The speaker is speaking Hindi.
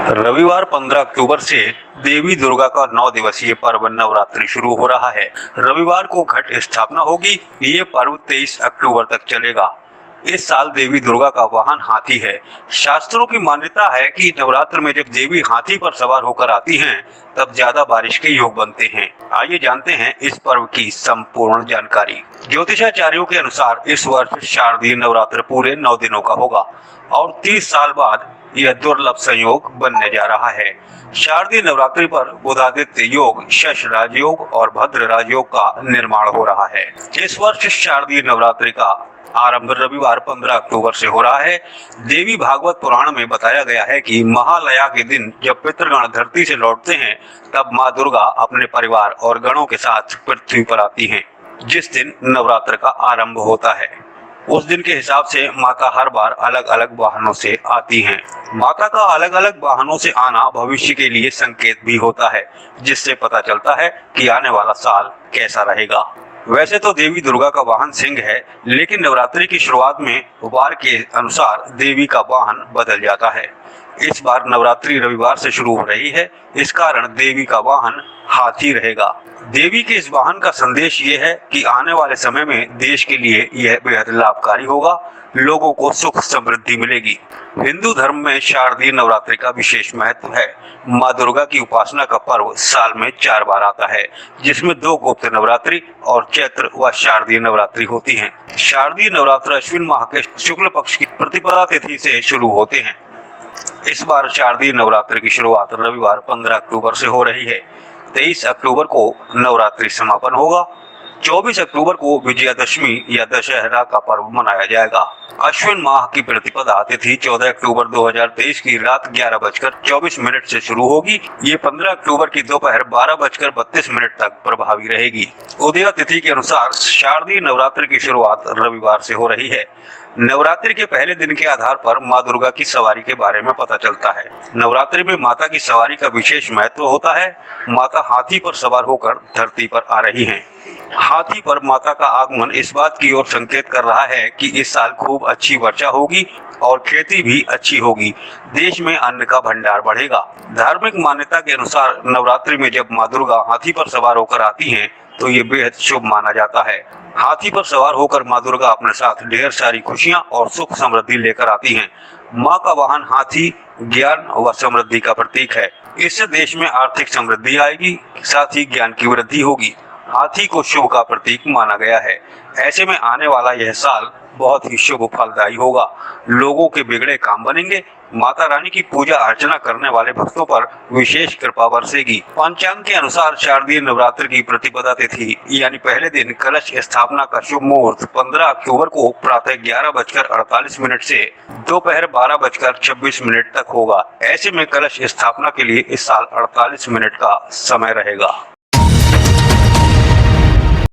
रविवार 15 अक्टूबर से देवी दुर्गा का 9 दिवसीय पर्व नवरात्रि शुरू हो रहा है। रविवार को घट स्थापना होगी। ये पर्व 23 अक्टूबर तक चलेगा। इस साल देवी दुर्गा का वाहन हाथी है। शास्त्रों की मान्यता है कि नवरात्र में जब देवी हाथी पर सवार होकर आती हैं, तब ज्यादा बारिश के योग बनते हैं। आइए जानते हैं इस पर्व की संपूर्ण जानकारी। ज्योतिषाचार्यों के अनुसार इस वर्ष शारदीय नवरात्र पूरे 9 दिनों का होगा और 30 साल बाद यह दुर्लभ संयोग बनने जा रहा है। शारदीय नवरात्रि पर बुधादित्य योग, शश राजयोग और भद्र राजयोग का निर्माण हो रहा है। इस वर्ष शारदीय नवरात्रि का आरंभ रविवार 15 अक्टूबर से हो रहा है। देवी भागवत पुराण में बताया गया है कि महालया के दिन जब पितृगण धरती से लौटते हैं, तब माँ दुर्गा अपने परिवार और गणों के साथ पृथ्वी पर आती हैं। जिस दिन नवरात्र का आरंभ होता है, उस दिन के हिसाब से माता हर बार अलग अलग वाहनों से आती हैं। माता का अलग अलग वाहनों से आना भविष्य के लिए संकेत भी होता है, जिससे पता चलता है कि आने वाला साल कैसा रहेगा। वैसे तो देवी दुर्गा का वाहन सिंह है, लेकिन नवरात्रि की शुरुआत में वार के अनुसार देवी का वाहन बदल जाता है। इस बार नवरात्रि रविवार से शुरू हो रही है, इस कारण देवी का वाहन हाथी रहेगा। देवी के इस वाहन का संदेश ये है कि आने वाले समय में देश के लिए यह बेहद लाभकारी होगा, लोगों को सुख समृद्धि मिलेगी। हिंदू धर्म में शारदीय नवरात्रि का विशेष महत्व है। माँ दुर्गा की उपासना का पर्व साल में 4 बार आता है, जिसमें 2 गुप्त नवरात्रि और चैत्र व शारदीय नवरात्रि होती हैं। शारदीय नवरात्र अश्विन माह के शुक्ल पक्ष की प्रतिपदा तिथि से शुरू होते हैं। इस बार शारदीय नवरात्र की शुरुआत रविवार 15 अक्टूबर से हो रही है। 23 अक्टूबर को नवरात्रि समापन होगा। 24 अक्टूबर को विजयादशमी या दशहरा का पर्व मनाया जाएगा। अश्विन माह की प्रतिपदा तिथि 14 अक्टूबर 2023 की रात 11:24 से शुरू होगी। ये 15 अक्टूबर की दोपहर 12:32 तक प्रभावी रहेगी। उदया तिथि के अनुसार शारदीय नवरात्र की शुरुआत रविवार से हो रही है। नवरात्रि के पहले दिन के आधार पर माँ दुर्गा की सवारी के बारे में पता चलता है। नवरात्रि में माता की सवारी का विशेष महत्व होता है। माता हाथी पर सवार होकर धरती पर आ रही हैं। हाथी पर माता का आगमन इस बात की ओर संकेत कर रहा है कि इस साल खूब अच्छी वर्षा होगी और खेती भी अच्छी होगी। देश में अन्न का भंडार बढ़ेगा। धार्मिक मान्यता के अनुसार नवरात्रि में जब माँ दुर्गा हाथी पर सवार होकर आती हैं, तो ये बेहद शुभ माना जाता है। हाथी पर सवार होकर माँ दुर्गा अपने साथ ढेर सारी खुशियां और सुख समृद्धि लेकर आती हैं। माँ का वाहन हाथी ज्ञान व समृद्धि का प्रतीक है। इससे देश में आर्थिक समृद्धि आएगी, साथ ही ज्ञान की वृद्धि होगी। हाथी को शुभ का प्रतीक माना गया है। ऐसे में आने वाला यह साल बहुत ही शुभ फलदायी होगा। लोगों के बिगड़े काम बनेंगे। माता रानी की पूजा अर्चना करने वाले भक्तों पर विशेष कृपा बरसेगी। पंचांग के अनुसार शारदीय नवरात्र की प्रतिपदा तिथि यानी पहले दिन कलश स्थापना का शुभ मुहूर्त 15 अक्टूबर को प्रातः 11:48 से दोपहर 12:26 तक होगा। ऐसे में कलश स्थापना के लिए इस साल 48 मिनट का समय रहेगा।